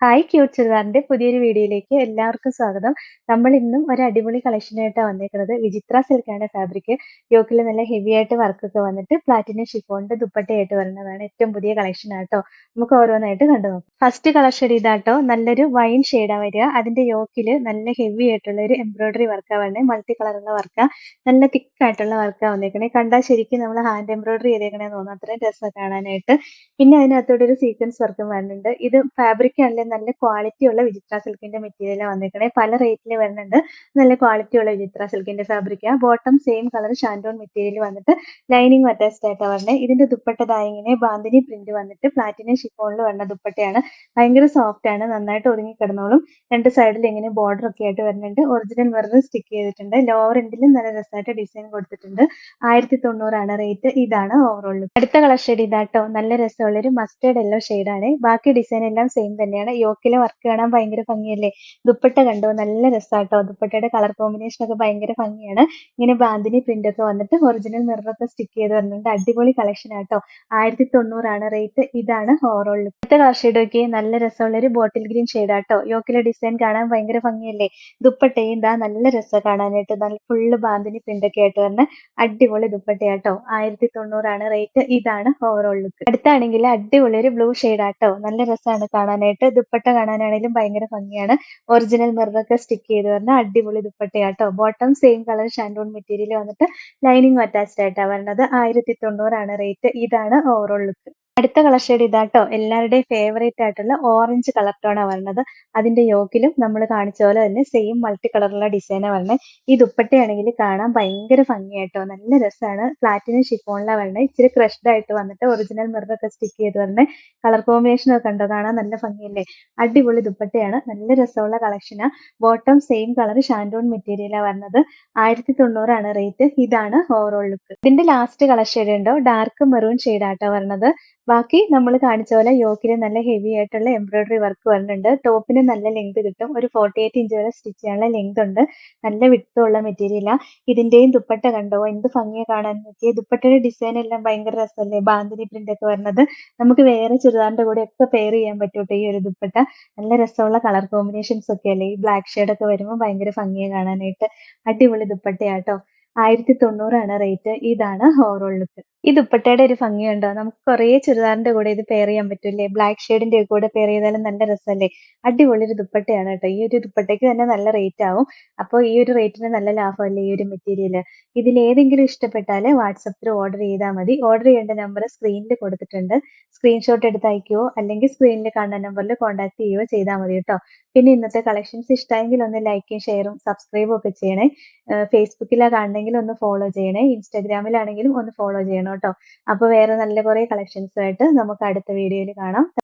Hi cute ചുരിദാറിന്റെ പുതിയൊരു വീഡിയോയിലേക്ക് എല്ലാവർക്കും സ്വാഗതം. നമ്മൾ ഇന്നും ഒരു അടിപൊളി കളക്ഷനായിട്ടാണ് വന്നേക്കുന്നത്. വിചിത്ര സിൽക്കാണ് ഫാബ്രിക്. യോക്കിൽ നല്ല ഹെവി ആയിട്ട് വർക്കൊക്കെ വന്നിട്ട് പ്ലാറ്റിനം ഷിഫോണിന്റെ ദുപ്പട്ടയായിട്ട് വരുന്നതാണ് ഏറ്റവും പുതിയ കളക്ഷൻ ആട്ടോ. നമുക്ക് ഓരോന്നായിട്ട് കണ്ടു നോക്കാം. ഫസ്റ്റ് കളർ ഷെയ്ഡ് ഇതാട്ടോ. നല്ലൊരു വൈൻ ഷെയ്ഡാ വരിക. അതിന്റെ യോക്കിൽ നല്ല ഹെവി ആയിട്ടുള്ള ഒരു എംബ്രോയിഡറി വർക്കാ വരണേ. മൾട്ടി കളറുള്ള വർക്കാ. നല്ല തിക്ക് ആയിട്ടുള്ള വർക്കാ വന്നേക്കണേ. കണ്ടാൽ ശരിക്കും നമ്മൾ ഹാൻഡ് എംബ്രോയിഡറി ചെയ്തേക്കണേ തോന്നുന്നു. അത്രയും രസം കാണാനായിട്ട്. പിന്നെ അതിനകത്തോടെ ഒരു സീക്വൻസ് വർക്കും വരുന്നുണ്ട്. ഇത് ഫാബ്രിക് ആണെങ്കിൽ നല്ല ക്വാളിറ്റി ഉള്ള വിചിത്ര സിൽക്കിന്റെ മെറ്റീരിയലാണ് വന്നേക്കണേ. പല റേറ്റിൽ വരുന്നുണ്ട്. നല്ല ക്വാളിറ്റി ഉള്ള വിചിത്ര സിൽക്കിന്റെ ഫാബ്രിക്കാ. ബോട്ടം സെയിം കളർ ഷാൻഡോൺ മെറ്റീരിയൽ വന്നിട്ട് ലൈനിങ് അറ്റാച്ച്ഡ് ആയിട്ടാണ് വരുന്നത്. ഇതിന്റെ ദുപ്പട്ട ദാ ഇങ്ങനെ ബാന്തിനി പ്രിന്റ് വന്നിട്ട് പ്ലാറ്റിനം ഷിഫോണിൽ വരുന്ന ദുപ്പട്ടയാണ്. ഭയങ്കര സോഫ്റ്റ് ആണ്. നന്നായിട്ട് ഒതുങ്ങി കിടന്നോളും. രണ്ട് സൈഡിൽ ഇങ്ങനെ ബോർഡർ ഒക്കെ ആയിട്ട് വരുന്നുണ്ട്. ഒറിജിനൽ മിറർ സ്റ്റിക്ക് ചെയ്തിട്ടുണ്ട്. ലോവർ എൻഡിലും നല്ല രസമായിട്ട് ഡിസൈൻ കൊടുത്തിട്ടുണ്ട്. 1090 റേറ്റ്. ഇതാണ് ഓവറോൾ ലുക്ക്. അടുത്ത കളർ ഷെയ്ഡ് ഇതാട്ടോ. നല്ല രസമുള്ള ഒരു മസ്റ്റേർഡ് യെല്ലോ ആണ്. ബാക്കി ഡിസൈൻ എല്ലാം സെയിം തന്നെയാണ്. യോക്കിലെ വർക്ക് കാണാൻ ഭയങ്കര ഭംഗിയല്ലേ. ദുപ്പട്ട കണ്ടോ, നല്ല രസാട്ടോ. ദുപ്പട്ടയുടെ കളർ കോമ്പിനേഷൻ ഒക്കെ ഭയങ്കര ഭംഗിയാണ്. ഇങ്ങനെ ബാന്തിനി പ്രിന്റ് ഒക്കെ വന്നിട്ട് ഒറിജിനൽ മിറർ ഒക്കെ സ്റ്റിക്ക് ചെയ്ത് വരുന്നുണ്ട്. അടിപൊളി കളക്ഷൻ ആട്ടോ. 1090 റേറ്റ്. ഇതാണ് ഓവറോൾ ലുക്ക്. അടുത്ത കളർ ഷെയ്ഡ് ഒക്കെ നല്ല രസമുള്ള ഒരു ബോട്ടിൽ ഗ്രീൻ ആട്ടോ. യോക്കിലെ ഡിസൈൻ കാണാൻ ഭയങ്കര ഭംഗിയല്ലേ. ദുപ്പട്ടയും ഇതാ നല്ല രസം കാണാനായിട്ട്. നല്ല ഫുള്ള് ബാന്തിനി പ്രിന്റ് ഒക്കെ ആയിട്ട് വരുന്ന അടിപൊളി ദുപ്പട്ടയാട്ടോ. 1090 റേറ്റ്. ഇതാണ് ഓവറോൾ ലുക്ക്. അടുത്താണെങ്കിൽ അടിപൊളി ഒരു ബ്ലൂ ആട്ടോ. നല്ല രസമാണ് കാണാനായിട്ട്. ദുപ്പട്ട കാണാനാണെങ്കിലും ഭയങ്കര ഭംഗിയാണ്. ഒറിജിനൽ മിറർ ഒക്കെ സ്റ്റിക്ക് ചെയ്ത് വരുന്ന അടിപൊളി ദുപ്പട്ടയാട്ടോ. ബോട്ടം സെയിം കളർ ഷാൻഡോൺ മെറ്റീരിയൽ വന്നിട്ട് ലൈനിങ് അറ്റാച്ച്ഡ് ആയിട്ടാണ് വരുന്നത്. 1090 റേറ്റ്. ഇതാണ് ഓവറോൾ ലുക്ക്. അടുത്ത കളർ ഷെയ്ഡ് ഇതാട്ടോ. എല്ലാവരുടെയും ഫേവറേറ്റ് ആയിട്ടുള്ള ഓറഞ്ച് കളർ ടോണാ വരുന്നത്. അതിന്റെ യോക്കിലും നമ്മൾ കാണിച്ച പോലെ തന്നെ സെയിം മൾട്ടി കളറുള്ള ഡിസൈനാണ് വരുന്നത്. ഈ ദുപ്പട്ടയാണെങ്കിൽ കാണാൻ ഭയങ്കര ഭംഗിയാട്ടോ. നല്ല രസമാണ്. പ്ലാറ്റിനം ഷിഫോണിലാണ് വരുന്നത്. ഇച്ചിരി ക്രഷ്ഡ് ആയിട്ട് വന്നിട്ട് ഒറിജിനൽ മിറർ ഒക്കെ സ്റ്റിക്ക് ചെയ്ത് വരുന്നത്. കളർ കോമ്പിനേഷൻ ഒക്കെ കണ്ടോ, കാണാൻ നല്ല ഭംഗിയല്ലേ. അടിപൊളി ദുപ്പട്ടയാണ്. നല്ല രസമുള്ള കളക്ഷനാ. ബോട്ടം സെയിം കളർ ഷാൻഡോൺ മെറ്റീരിയലാണ് വരുന്നത്. 1090 റേറ്റ്. ഇതാണ് ഓവറോൾ ലുക്ക്. ഇതിന്റെ ലാസ്റ്റ് കളർ ഷെയ്ഡ് ഉണ്ടോ, ഡാർക്ക് മെറൂൺ ആട്ടോ വരുന്നത്. ബാക്കി നമ്മൾ കാണിച്ച പോലെ യോക്കിൽ നല്ല ഹെവി ആയിട്ടുള്ള എംബ്രോയിഡറി വർക്ക് വരുന്നുണ്ട്. ടോപ്പിന് നല്ല ലെങ്ത് കിട്ടും. ഒരു 48 ഇഞ്ച് വരെ സ്റ്റിച്ച് ചെയ്യാനുള്ള ലെങ്ത് ഉണ്ട്. നല്ല വിട്ടുള്ള മെറ്റീരിയലാ. ഇതിന്റെയും ദുപ്പട്ട കണ്ടോ, എന്ത് ഭംഗിയാ കാണാൻ നോക്കിയേ. ദുപ്പട്ടയുടെ ഡിസൈൻ എല്ലാം ഭയങ്കര രസമല്ലേ. ബാന്തിനി പ്രിന്റ് ഒക്കെ വരുന്നത്. നമുക്ക് വേറെ ചുരിദാറിന്റെ കൂടെ ഒക്കെ പെയർ ചെയ്യാൻ പറ്റൂട്ടോ ഈ ഒരു ദുപ്പട്ട. നല്ല രസമുള്ള കളർ കോമ്പിനേഷൻസ് ഒക്കെ അല്ലേ. ഈ ബ്ലാക്ക് ഷെയ്ഡ് ഒക്കെ വരുമ്പോൾ ഭയങ്കര ഭംഗിയാ കാണാനായിട്ട്. അടിപൊളി ദുപ്പട്ടയാട്ടോ. 1090 റേറ്റ്. ഇതാണ് ഓവറോൾ ലുക്ക്. ഈ ദുപ്പട്ടയുടെ ഒരു ഭംഗി കണ്ടോ. നമുക്ക് കുറേ ചുരിദാറിന്റെ കൂടെ ഇത് പെയർ ചെയ്യാൻ പറ്റൂലേ. ബ്ലാക്ക് ഷെയ്ഡിന്റെ കൂടെ പെയർ ചെയ്താലും നല്ല രസമല്ലേ. അടിപൊളി ഒരു ദുപ്പട്ടയാണ് കേട്ടോ. ഈ ഒരു ദുപ്പട്ടയ്ക്ക് തന്നെ നല്ല റേറ്റ് ആവും. അപ്പോൾ ഈ ഒരു റേറ്റിന് നല്ല ലാഭമല്ലേ ഈ ഒരു മെറ്റീരിയൽ. ഇതിലേതെങ്കിലും ഇഷ്ടപ്പെട്ടാൽ വാട്സപ്പിൽ ഓർഡർ ചെയ്താൽ മതി. ഓർഡർ ചെയ്യേണ്ട നമ്പർ സ്ക്രീനിൽ കൊടുത്തിട്ടുണ്ട്. സ്ക്രീൻഷോട്ട് എടുത്ത് അയക്കുകയോ അല്ലെങ്കിൽ സ്ക്രീനിൽ കാണുന്ന നമ്പറിൽ കോൺടാക്ട് ചെയ്യുകയോ ചെയ്താൽ മതി കേട്ടോ. പിന്നെ ഇന്നത്തെ കളക്ഷൻസ് ഇഷ്ടമെങ്കിൽ ഒന്ന് ലൈക്കും ഷെയറും സബ്സ്ക്രൈബും ഒക്കെ ചെയ്യണേ. ഫേസ്ബുക്കിലാണ് കാണണമെങ്കിൽ ഒന്ന് ഫോളോ ചെയ്യണേ. ഇൻസ്റ്റാഗ്രാമിലാണെങ്കിലും ഒന്ന് ഫോളോ ചെയ്യണം കേട്ടോ. അപ്പോൾ വേറെ നല്ല കുറേ കളക്ഷൻസുമായിട്ട് നമുക്ക് അടുത്ത വീഡിയോയിൽ കാണാം.